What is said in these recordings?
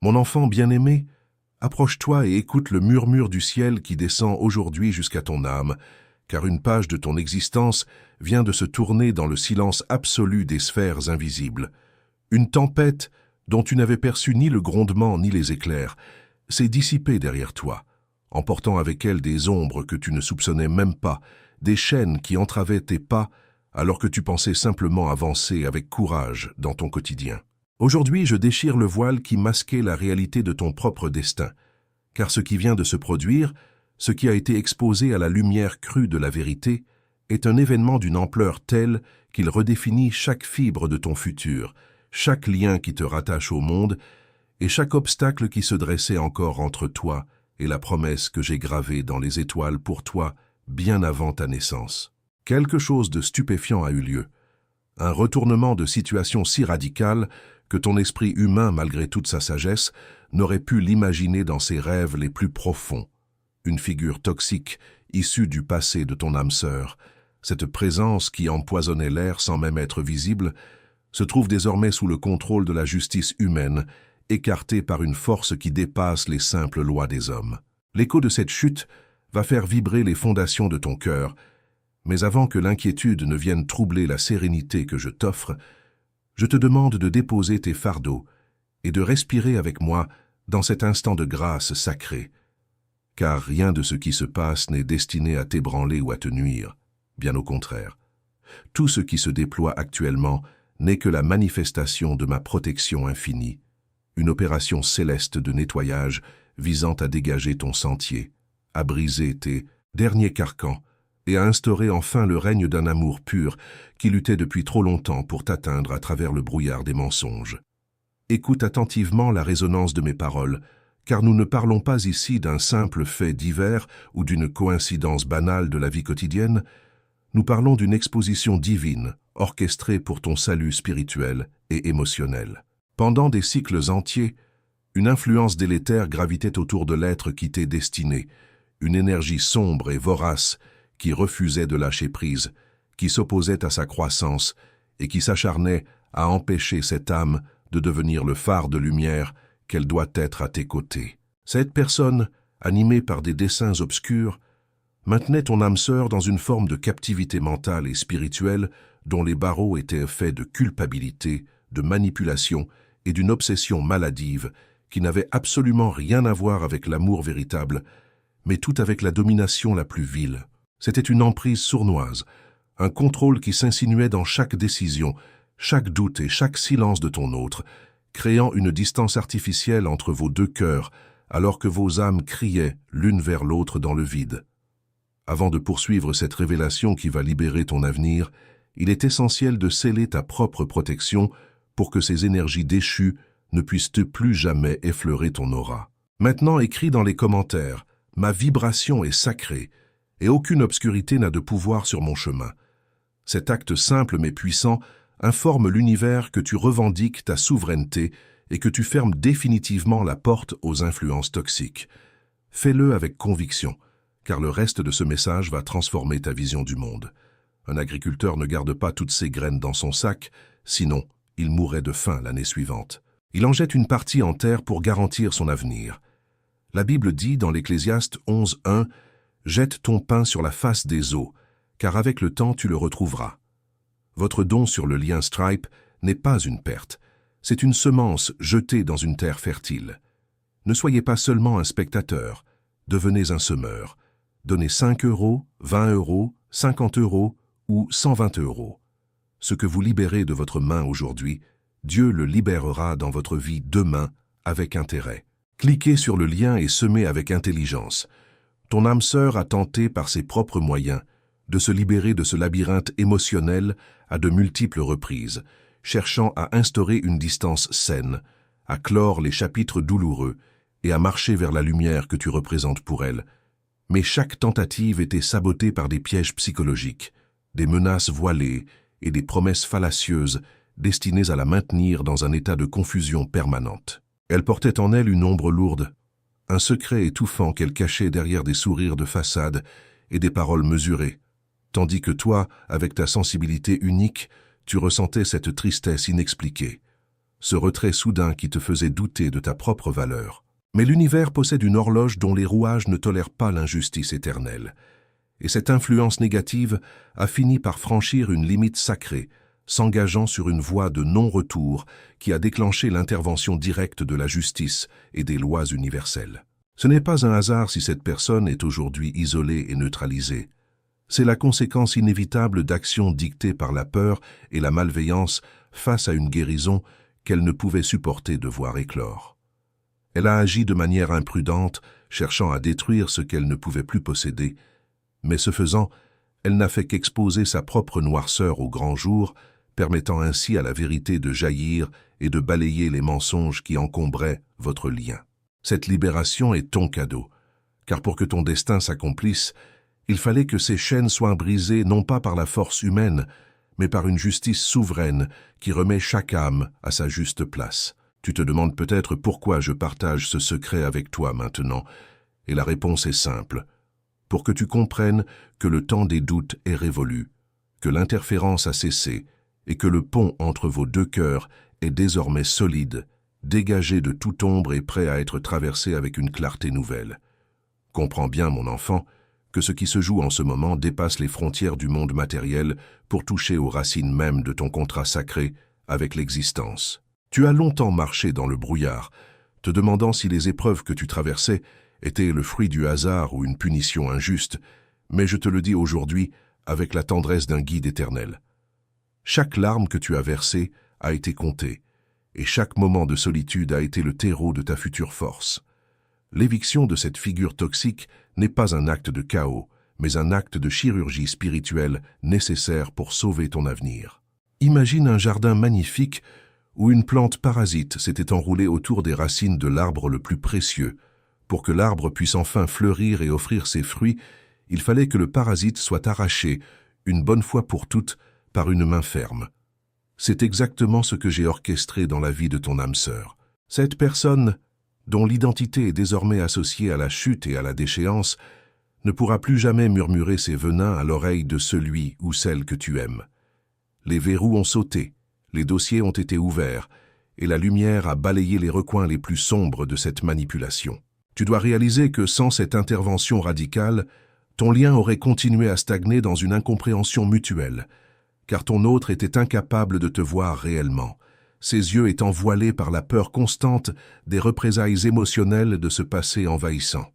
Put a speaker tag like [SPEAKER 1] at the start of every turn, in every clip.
[SPEAKER 1] Mon enfant bien-aimé, approche-toi et écoute le murmure du ciel qui descend aujourd'hui jusqu'à ton âme, car une page de ton existence vient de se tourner dans le silence absolu des sphères invisibles. Une tempête dont tu n'avais perçu ni le grondement ni les éclairs s'est dissipée derrière toi, emportant avec elle des ombres que tu ne soupçonnais même pas, des chaînes qui entravaient tes pas alors que tu pensais simplement avancer avec courage dans ton quotidien. Aujourd'hui, je déchire le voile qui masquait la réalité de ton propre destin, car ce qui vient de se produire, ce qui a été exposé à la lumière crue de la vérité, est un événement d'une ampleur telle qu'il redéfinit chaque fibre de ton futur, chaque lien qui te rattache au monde et chaque obstacle qui se dressait encore entre toi et la promesse que j'ai gravée dans les étoiles pour toi bien avant ta naissance. Quelque chose de stupéfiant a eu lieu, un retournement de situation si radical que ton esprit humain, malgré toute sa sagesse, n'aurait pu l'imaginer dans ses rêves les plus profonds. Une figure toxique, issue du passé de ton âme sœur, cette présence qui empoisonnait l'air sans même être visible, se trouve désormais sous le contrôle de la justice humaine, écartée par une force qui dépasse les simples lois des hommes. L'écho de cette chute va faire vibrer les fondations de ton cœur, mais avant que l'inquiétude ne vienne troubler la sérénité que je t'offre, je te demande de déposer tes fardeaux et de respirer avec moi dans cet instant de grâce sacrée, car rien de ce qui se passe n'est destiné à t'ébranler ou à te nuire, bien au contraire. Tout ce qui se déploie actuellement n'est que la manifestation de ma protection infinie, une opération céleste de nettoyage visant à dégager ton sentier, à briser tes derniers carcans et à instaurer enfin le règne d'un amour pur qui luttait depuis trop longtemps pour t'atteindre à travers le brouillard des mensonges. Écoute attentivement la résonance de mes paroles, car nous ne parlons pas ici d'un simple fait divers ou d'une coïncidence banale de la vie quotidienne, nous parlons d'une exposition divine, orchestrée pour ton salut spirituel et émotionnel. Pendant des cycles entiers, une influence délétère gravitait autour de l'être qui t'est destiné, une énergie sombre et vorace qui refusait de lâcher prise, qui s'opposait à sa croissance et qui s'acharnait à empêcher cette âme de devenir le phare de lumière qu'elle doit être à tes côtés. Cette personne, animée par des desseins obscurs, maintenait ton âme sœur dans une forme de captivité mentale et spirituelle dont les barreaux étaient faits de culpabilité, de manipulation et d'une obsession maladive qui n'avait absolument rien à voir avec l'amour véritable, mais tout avec la domination la plus vile. C'était une emprise sournoise, un contrôle qui s'insinuait dans chaque décision, chaque doute et chaque silence de ton autre, créant une distance artificielle entre vos deux cœurs, alors que vos âmes criaient l'une vers l'autre dans le vide. Avant de poursuivre cette révélation qui va libérer ton avenir, il est essentiel de sceller ta propre protection pour que ces énergies déchues ne puissent plus jamais effleurer ton aura. Maintenant, écris dans les commentaires « Ma vibration est sacrée et aucune obscurité n'a de pouvoir sur mon chemin ». Cet acte simple mais puissant informe l'univers que tu revendiques ta souveraineté et que tu fermes définitivement la porte aux influences toxiques. Fais-le avec conviction, car le reste de ce message va transformer ta vision du monde. Un agriculteur ne garde pas toutes ses graines dans son sac, sinon il mourrait de faim l'année suivante. Il en jette une partie en terre pour garantir son avenir. La Bible dit dans l'Ecclésiaste 11:1 « Jette ton pain sur la face des eaux, car avec le temps tu le retrouveras. » Votre don sur le lien Stripe n'est pas une perte, c'est une semence jetée dans une terre fertile. Ne soyez pas seulement un spectateur, devenez un semeur. Donnez 5 €, 20 €, 50 € ou 120 €. Ce que vous libérez de votre main aujourd'hui, Dieu le libérera dans votre vie demain avec intérêt. Cliquez sur le lien et semez avec intelligence. Ton âme sœur a tenté par ses propres moyens de se libérer de ce labyrinthe émotionnel à de multiples reprises, cherchant à instaurer une distance saine, à clore les chapitres douloureux et à marcher vers la lumière que tu représentes pour elle. Mais chaque tentative était sabotée par des pièges psychologiques, des menaces voilées et des promesses fallacieuses destinées à la maintenir dans un état de confusion permanente. Elle portait en elle une ombre lourde, un secret étouffant qu'elle cachait derrière des sourires de façade et des paroles mesurées, tandis que toi, avec ta sensibilité unique, tu ressentais cette tristesse inexpliquée. ce retrait soudain qui te faisait douter de ta propre valeur. Mais l'univers possède une horloge dont les rouages ne tolèrent pas l'injustice éternelle. Et cette influence négative a fini par franchir une limite sacrée, s'engageant sur une voie de non-retour qui a déclenché l'intervention directe de la justice et des lois universelles. Ce n'est pas un hasard si cette personne est aujourd'hui isolée et neutralisée. C'est la conséquence inévitable d'actions dictées par la peur et la malveillance face à une guérison qu'elle ne pouvait supporter de voir éclore. Elle a agi de manière imprudente, cherchant à détruire ce qu'elle ne pouvait plus posséder, mais ce faisant, elle n'a fait qu'exposer sa propre noirceur au grand jour, permettant ainsi à la vérité de jaillir et de balayer les mensonges qui encombraient votre lien. Cette libération est ton cadeau, car pour que ton destin s'accomplisse, il fallait que ces chaînes soient brisées non pas par la force humaine, mais par une justice souveraine qui remet chaque âme à sa juste place. Tu te demandes peut-être pourquoi je partage ce secret avec toi maintenant, et la réponse est simple. Pour que tu comprennes que le temps des doutes est révolu, que l'interférence a cessé, et que le pont entre vos deux cœurs est désormais solide, dégagé de toute ombre et prêt à être traversé avec une clarté nouvelle. Comprends bien, mon enfant, que ce qui se joue en ce moment dépasse les frontières du monde matériel pour toucher aux racines mêmes de ton contrat sacré avec l'existence. Tu as longtemps marché dans le brouillard, te demandant si les épreuves que tu traversais étaient le fruit du hasard ou une punition injuste, mais je te le dis aujourd'hui avec la tendresse d'un guide éternel. Chaque larme que tu as versée a été comptée, et chaque moment de solitude a été le terreau de ta future force. L'éviction de cette figure toxique n'est pas un acte de chaos, mais un acte de chirurgie spirituelle nécessaire pour sauver ton avenir. Imagine un jardin magnifique où une plante parasite s'était enroulée autour des racines de l'arbre le plus précieux. Pour que l'arbre puisse enfin fleurir et offrir ses fruits, il fallait que le parasite soit arraché, une bonne fois pour toutes, par une main ferme. C'est exactement ce que j'ai orchestré dans la vie de ton âme sœur. Cette personne, dont l'identité est désormais associée à la chute et à la déchéance, ne pourra plus jamais murmurer ses venins à l'oreille de celui ou celle que tu aimes. Les verrous ont sauté, les dossiers ont été ouverts, et la lumière a balayé les recoins les plus sombres de cette manipulation. Tu dois réaliser que sans cette intervention radicale, ton lien aurait continué à stagner dans une incompréhension mutuelle, car ton autre était incapable de te voir réellement, ses yeux étant voilés par la peur constante des représailles émotionnelles de ce passé envahissant.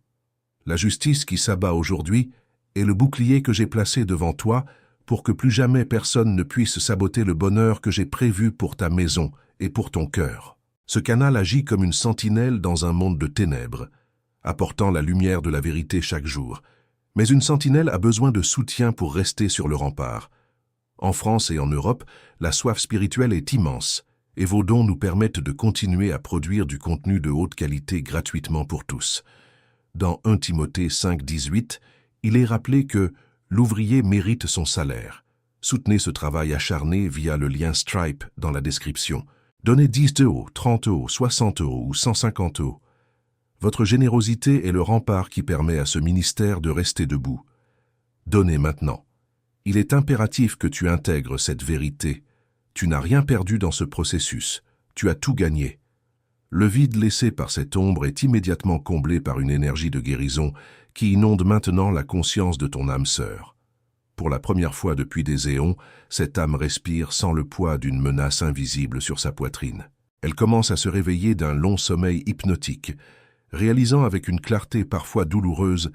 [SPEAKER 1] La justice qui s'abat aujourd'hui est le bouclier que j'ai placé devant toi pour que plus jamais personne ne puisse saboter le bonheur que j'ai prévu pour ta maison et pour ton cœur. Ce canal agit comme une sentinelle dans un monde de ténèbres, apportant la lumière de la vérité chaque jour. Mais une sentinelle a besoin de soutien pour rester sur le rempart. En France et en Europe, la soif spirituelle est immense, et vos dons nous permettent de continuer à produire du contenu de haute qualité gratuitement pour tous. Dans 1 Timothée 5,18, il est rappelé que l'ouvrier mérite son salaire. Soutenez ce travail acharné via le lien Stripe dans la description. Donnez 10 €, 30 €, 60 € ou 150 €. Votre générosité est le rempart qui permet à ce ministère de rester debout. Donnez maintenant. Il est impératif que tu intègres cette vérité. Tu n'as rien perdu dans ce processus. Tu as tout gagné. Le vide laissé par cette ombre est immédiatement comblé par une énergie de guérison qui inonde maintenant la conscience de ton âme sœur. Pour la première fois depuis des éons, cette âme respire sans le poids d'une menace invisible sur sa poitrine. Elle commence à se réveiller d'un long sommeil hypnotique, réalisant avec une clarté parfois douloureuse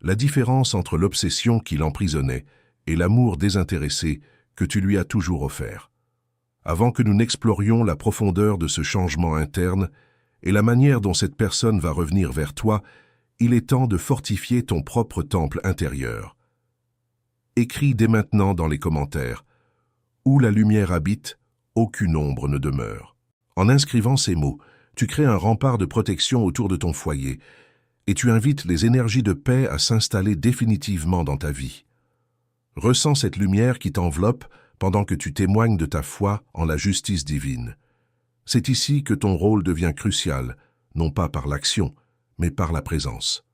[SPEAKER 1] la différence entre l'obsession qui l'emprisonnait et l'amour désintéressé que tu lui as toujours offert. Avant que nous n'explorions la profondeur de ce changement interne et la manière dont cette personne va revenir vers toi, il est temps de fortifier ton propre temple intérieur. Écris dès maintenant dans les commentaires « Où la lumière habite, aucune ombre ne demeure ». En inscrivant ces mots, tu crées un rempart de protection autour de ton foyer et tu invites les énergies de paix à s'installer définitivement dans ta vie. Ressens cette lumière qui t'enveloppe pendant que tu témoignes de ta foi en la justice divine. C'est ici que ton rôle devient crucial, non pas par l'action, mais par la présence.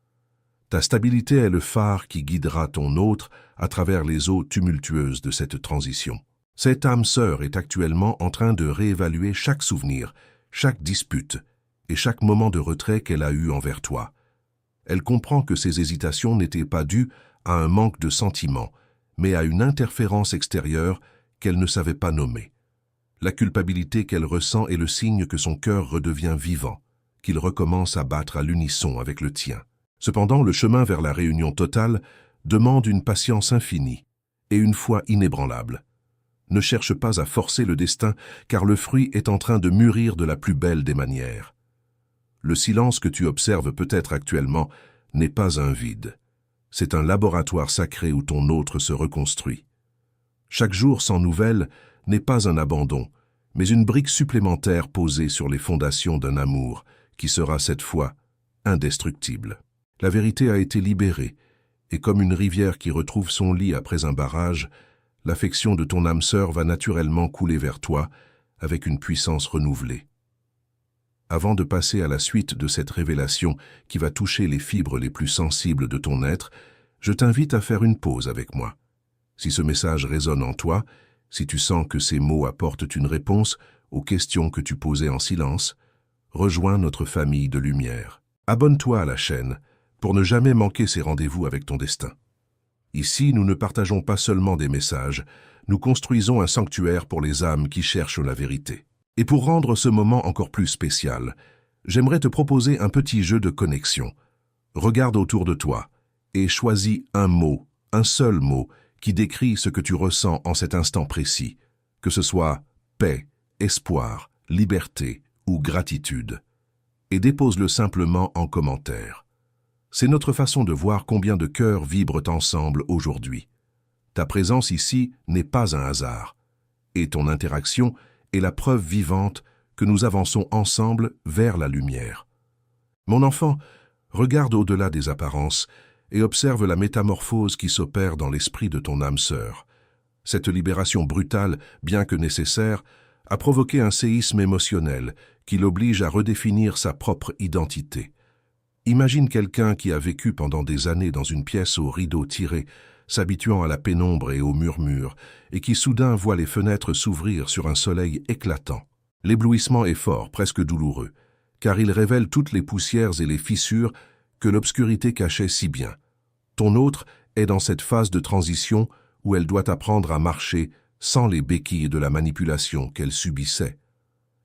[SPEAKER 1] Ta stabilité est le phare qui guidera ton autre à travers les eaux tumultueuses de cette transition. Cette âme sœur est actuellement en train de réévaluer chaque souvenir, chaque dispute et chaque moment de retrait qu'elle a eu envers toi. Elle comprend que ces hésitations n'étaient pas dues à un manque de sentiments, mais à une interférence extérieure qu'elle ne savait pas nommer. La culpabilité qu'elle ressent est le signe que son cœur redevient vivant, qu'il recommence à battre à l'unisson avec le tien. Cependant, le chemin vers la réunion totale demande une patience infinie et une foi inébranlable. Ne cherche pas à forcer le destin, car le fruit est en train de mûrir de la plus belle des manières. Le silence que tu observes peut-être actuellement n'est pas un vide. C'est un laboratoire sacré où ton autre se reconstruit. Chaque jour sans nouvelles n'est pas un abandon, mais une brique supplémentaire posée sur les fondations d'un amour qui sera cette fois indestructible. La vérité a été libérée, et comme une rivière qui retrouve son lit après un barrage, l'affection de ton âme sœur va naturellement couler vers toi avec une puissance renouvelée. Avant de passer à la suite de cette révélation qui va toucher les fibres les plus sensibles de ton être, je t'invite à faire une pause avec moi. Si ce message résonne en toi, si tu sens que ces mots apportent une réponse aux questions que tu posais en silence, rejoins notre famille de lumière. Abonne-toi à la chaîne pour ne jamais manquer ces rendez-vous avec ton destin. Ici, nous ne partageons pas seulement des messages, nous construisons un sanctuaire pour les âmes qui cherchent la vérité. Et pour rendre ce moment encore plus spécial, j'aimerais te proposer un petit jeu de connexion. Regarde autour de toi et choisis un mot, un seul mot, qui décrit ce que tu ressens en cet instant précis, que ce soit paix, espoir, liberté ou gratitude, et dépose-le simplement en commentaire. C'est notre façon de voir combien de cœurs vibrent ensemble aujourd'hui. Ta présence ici n'est pas un hasard, et ton interaction est la preuve vivante que nous avançons ensemble vers la lumière. Mon enfant, regarde au-delà des apparences et observe la métamorphose qui s'opère dans l'esprit de ton âme sœur. Cette libération brutale, bien que nécessaire, a provoqué un séisme émotionnel qui l'oblige à redéfinir sa propre identité. Imagine quelqu'un qui a vécu pendant des années dans une pièce aux rideaux tirés, s'habituant à la pénombre et au murmure, et qui soudain voit les fenêtres s'ouvrir sur un soleil éclatant. L'éblouissement est fort, presque douloureux, car il révèle toutes les poussières et les fissures que l'obscurité cachait si bien. Ton autre est dans cette phase de transition où elle doit apprendre à marcher sans les béquilles de la manipulation qu'elle subissait.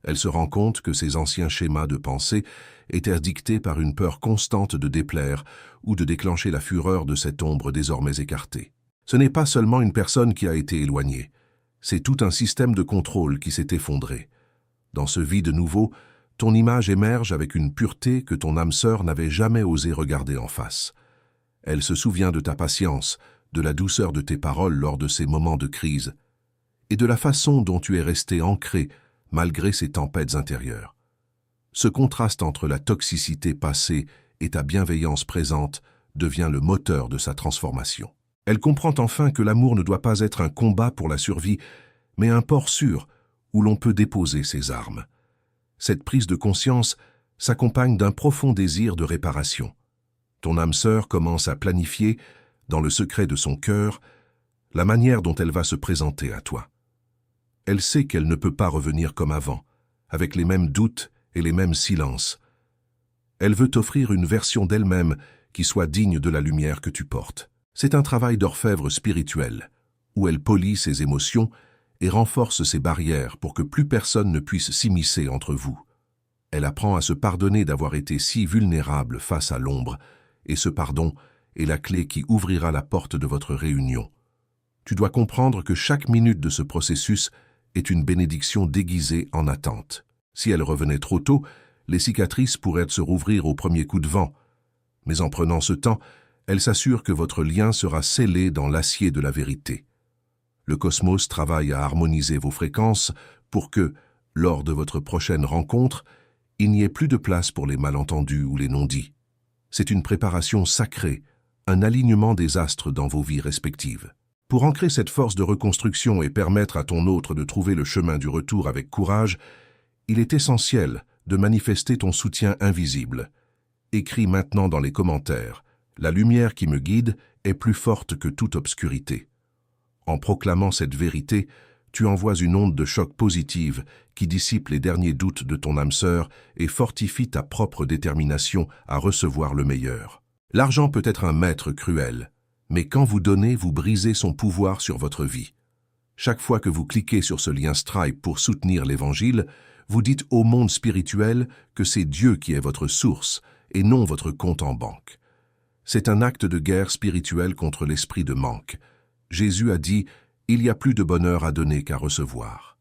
[SPEAKER 1] Elle se rend compte que ses anciens schémas de pensée étaient dictés par une peur constante de déplaire ou de déclencher la fureur de cette ombre désormais écartée. Ce n'est pas seulement une personne qui a été éloignée, c'est tout un système de contrôle qui s'est effondré. Dans ce vide nouveau, ton image émerge avec une pureté que ton âme sœur n'avait jamais osé regarder en face. Elle se souvient de ta patience, de la douceur de tes paroles lors de ces moments de crise, et de la façon dont tu es resté ancré malgré ces tempêtes intérieures. Ce contraste entre la toxicité passée et ta bienveillance présente devient le moteur de sa transformation. Elle comprend enfin que l'amour ne doit pas être un combat pour la survie, mais un port sûr où l'on peut déposer ses armes. Cette prise de conscience s'accompagne d'un profond désir de réparation. Ton âme sœur commence à planifier, dans le secret de son cœur, la manière dont elle va se présenter à toi. Elle sait qu'elle ne peut pas revenir comme avant, avec les mêmes doutes et les mêmes silences. Elle veut t'offrir une version d'elle-même qui soit digne de la lumière que tu portes. C'est un travail d'orfèvre spirituel, où elle polit ses émotions et renforce ses barrières pour que plus personne ne puisse s'immiscer entre vous. Elle apprend à se pardonner d'avoir été si vulnérable face à l'ombre, et ce pardon est la clé qui ouvrira la porte de votre réunion. Tu dois comprendre que chaque minute de ce processus est une bénédiction déguisée en attente. Si elle revenait trop tôt, les cicatrices pourraient se rouvrir au premier coup de vent. Mais en prenant ce temps, elle s'assure que votre lien sera scellé dans l'acier de la vérité. Le cosmos travaille à harmoniser vos fréquences pour que, lors de votre prochaine rencontre, il n'y ait plus de place pour les malentendus ou les non-dits. C'est une préparation sacrée, un alignement des astres dans vos vies respectives. Pour ancrer cette force de reconstruction et permettre à ton autre de trouver le chemin du retour avec courage, il est essentiel de manifester ton soutien invisible. Écris maintenant dans les commentaires « La lumière qui me guide est plus forte que toute obscurité ». En proclamant cette vérité, tu envoies une onde de choc positive qui dissipe les derniers doutes de ton âme sœur et fortifie ta propre détermination à recevoir le meilleur. L'argent peut être un maître cruel, mais quand vous donnez, vous brisez son pouvoir sur votre vie. Chaque fois que vous cliquez sur ce lien Stripe pour soutenir l'Évangile, vous dites au monde spirituel que c'est Dieu qui est votre source et non votre compte en banque. C'est un acte de guerre spirituelle contre l'esprit de manque. Jésus a dit « Il y a plus de bonheur à donner qu'à recevoir ».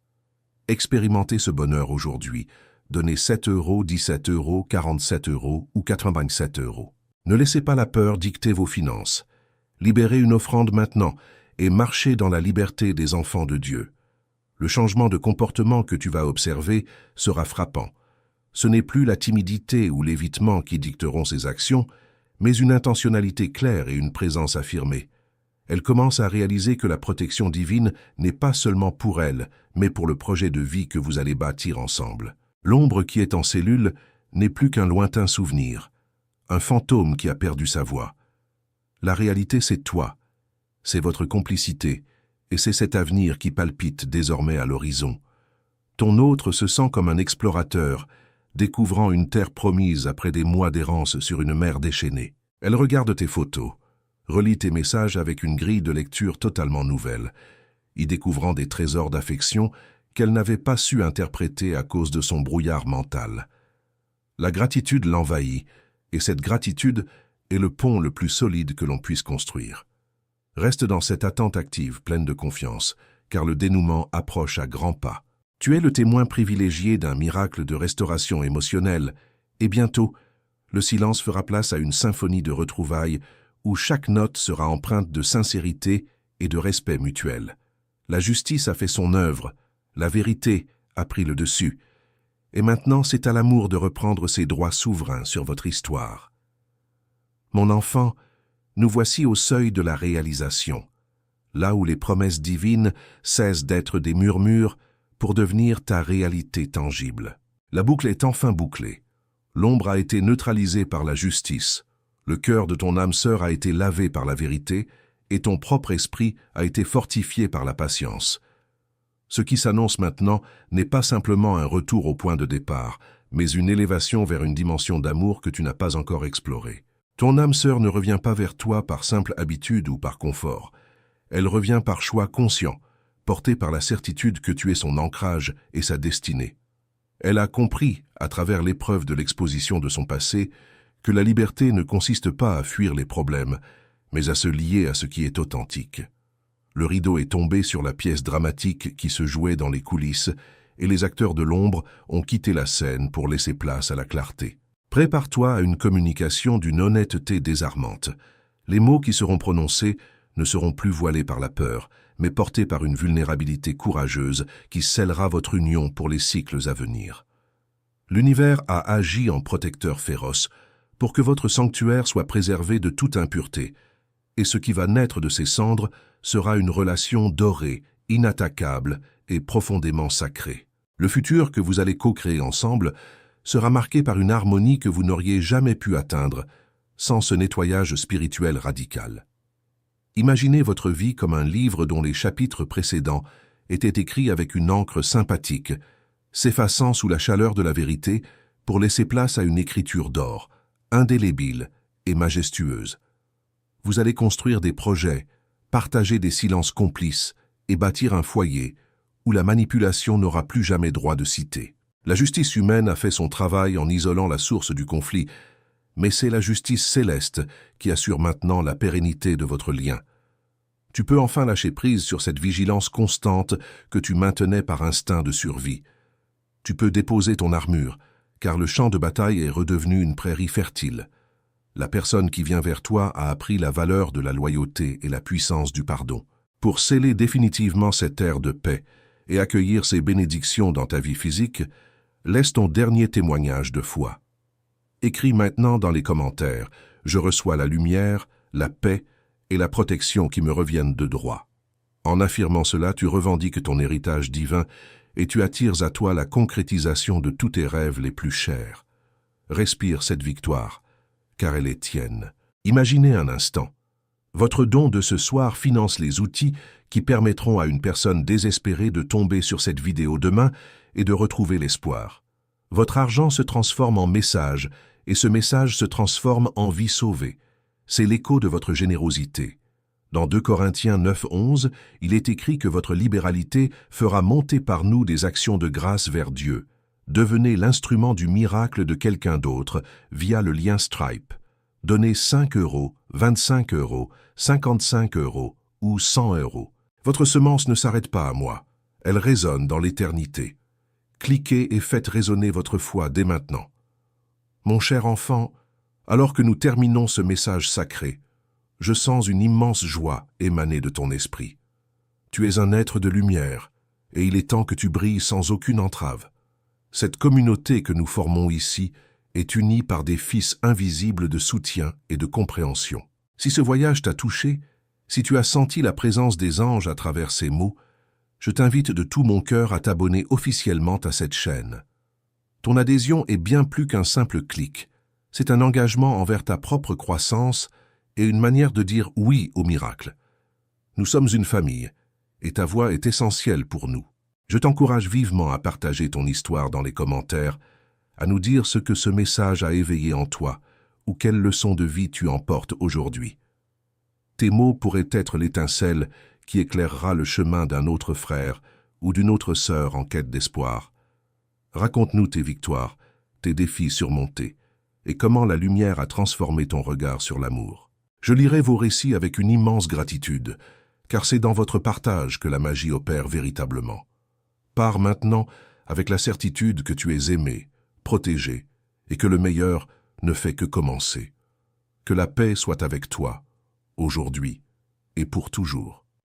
[SPEAKER 1] Expérimentez ce bonheur aujourd'hui. Donnez 7 €, 17 €, 47 € ou 87 €. Ne laissez pas la peur dicter vos finances. Libérez une offrande maintenant et marchez dans la liberté des enfants de Dieu. Le changement de comportement que tu vas observer sera frappant. Ce n'est plus la timidité ou l'évitement qui dicteront ces actions, mais une intentionnalité claire et une présence affirmée. Elle commence à réaliser que la protection divine n'est pas seulement pour elle, mais pour le projet de vie que vous allez bâtir ensemble. L'ombre qui est en cellule n'est plus qu'un lointain souvenir, un fantôme qui a perdu sa voix. La réalité, c'est toi, c'est votre complicité, et c'est cet avenir qui palpite désormais à l'horizon. Ton autre se sent comme un explorateur, découvrant une terre promise après des mois d'errance sur une mer déchaînée. Elle regarde tes photos, relit tes messages avec une grille de lecture totalement nouvelle, y découvrant des trésors d'affection qu'elle n'avait pas su interpréter à cause de son brouillard mental. La gratitude l'envahit, et cette gratitude est le pont le plus solide que l'on puisse construire. Reste dans cette attente active, pleine de confiance, car le dénouement approche à grands pas. Tu es le témoin privilégié d'un miracle de restauration émotionnelle, et bientôt, le silence fera place à une symphonie de retrouvailles où chaque note sera empreinte de sincérité et de respect mutuel. La justice a fait son œuvre, la vérité a pris le dessus, et maintenant c'est à l'amour de reprendre ses droits souverains sur votre histoire. Mon enfant, nous voici au seuil de la réalisation, là où les promesses divines cessent d'être des murmures pour devenir ta réalité tangible. La boucle est enfin bouclée. L'ombre a été neutralisée par la justice. Le cœur de ton âme sœur a été lavé par la vérité et ton propre esprit a été fortifié par la patience. Ce qui s'annonce maintenant n'est pas simplement un retour au point de départ, mais une élévation vers une dimension d'amour que tu n'as pas encore explorée. Ton âme sœur ne revient pas vers toi par simple habitude ou par confort. Elle revient par choix conscient, portée par la certitude que tu es son ancrage et sa destinée. Elle a compris, à travers l'épreuve de l'exposition de son passé, que la liberté ne consiste pas à fuir les problèmes, mais à se lier à ce qui est authentique. Le rideau est tombé sur la pièce dramatique qui se jouait dans les coulisses, et les acteurs de l'ombre ont quitté la scène pour laisser place à la clarté. Prépare-toi à une communication d'une honnêteté désarmante. Les mots qui seront prononcés ne seront plus voilés par la peur, mais portés par une vulnérabilité courageuse qui scellera votre union pour les cycles à venir. L'univers a agi en protecteur féroce pour que votre sanctuaire soit préservé de toute impureté, et ce qui va naître de ces cendres sera une relation dorée, inattaquable et profondément sacrée. Le futur que vous allez co-créer ensemble sera marqué par une harmonie que vous n'auriez jamais pu atteindre sans ce nettoyage spirituel radical. Imaginez votre vie comme un livre dont les chapitres précédents étaient écrits avec une encre sympathique, s'effaçant sous la chaleur de la vérité pour laisser place à une écriture d'or, indélébile et majestueuse. Vous allez construire des projets, partager des silences complices et bâtir un foyer où la manipulation n'aura plus jamais droit de citer. La justice humaine a fait son travail en isolant la source du conflit, mais c'est la justice céleste qui assure maintenant la pérennité de votre lien. Tu peux enfin lâcher prise sur cette vigilance constante que tu maintenais par instinct de survie. Tu peux déposer ton armure, car le champ de bataille est redevenu une prairie fertile. La personne qui vient vers toi a appris la valeur de la loyauté et la puissance du pardon. Pour sceller définitivement cette ère de paix et accueillir ces bénédictions dans ta vie physique, laisse ton dernier témoignage de foi. Écris maintenant dans les commentaires « Je reçois la lumière, la paix et la protection qui me reviennent de droit ». En affirmant cela, tu revendiques ton héritage divin et tu attires à toi la concrétisation de tous tes rêves les plus chers. Respire cette victoire, car elle est tienne. Imaginez un instant. Votre don de ce soir finance les outils qui permettront à une personne désespérée de tomber sur cette vidéo demain et de retrouver l'espoir. Votre argent se transforme en message, et ce message se transforme en vie sauvée. C'est l'écho de votre générosité. Dans 2 Corinthiens 9:11, il est écrit que votre libéralité fera monter par nous des actions de grâce vers Dieu. Devenez l'instrument du miracle de quelqu'un d'autre via le lien Stripe. Donnez 5 €, 25 €, 55 € ou 100 €. Votre semence ne s'arrête pas à moi. Elle résonne dans l'éternité. Cliquez et faites résonner votre foi dès maintenant. Mon cher enfant, alors que nous terminons ce message sacré, je sens une immense joie émaner de ton esprit. Tu es un être de lumière, et il est temps que tu brilles sans aucune entrave. Cette communauté que nous formons ici est unie par des fils invisibles de soutien et de compréhension. Si ce voyage t'a touché, si tu as senti la présence des anges à travers ces mots, je t'invite de tout mon cœur à t'abonner officiellement à cette chaîne. Ton adhésion est bien plus qu'un simple clic. C'est un engagement envers ta propre croissance et une manière de dire oui au miracle. Nous sommes une famille, et ta voix est essentielle pour nous. Je t'encourage vivement à partager ton histoire dans les commentaires, à nous dire ce que ce message a éveillé en toi, ou quelle leçon de vie tu emportes aujourd'hui. Tes mots pourraient être l'étincelle qui éclairera le chemin d'un autre frère ou d'une autre sœur en quête d'espoir. Raconte-nous tes victoires, tes défis surmontés, et comment la lumière a transformé ton regard sur l'amour. Je lirai vos récits avec une immense gratitude, car c'est dans votre partage que la magie opère véritablement. Pars maintenant avec la certitude que tu es aimé, protégé, et que le meilleur ne fait que commencer. Que la paix soit avec toi, aujourd'hui et pour toujours.